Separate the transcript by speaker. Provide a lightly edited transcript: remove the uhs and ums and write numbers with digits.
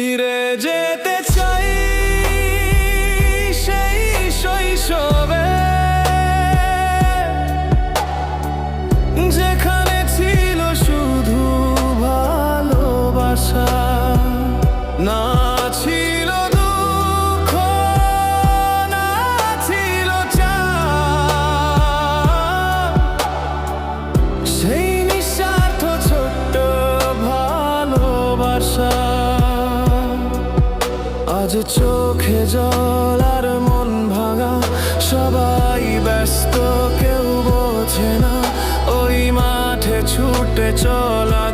Speaker 1: ফিরে যেতে চাই সেই শৈশবে, যেখানে ছিল শুধু ভালোবাসা, না ছিল দুঃখ, না ছিল চাপ, সেই নিঃস্বার্থ ছোট্ট ভালোবাসা। আজ চোখে জল আর মন ভাঙা, সবাই ব্যস্ত, কেউ বোঝে না ওই মাঠে ছুটে চলা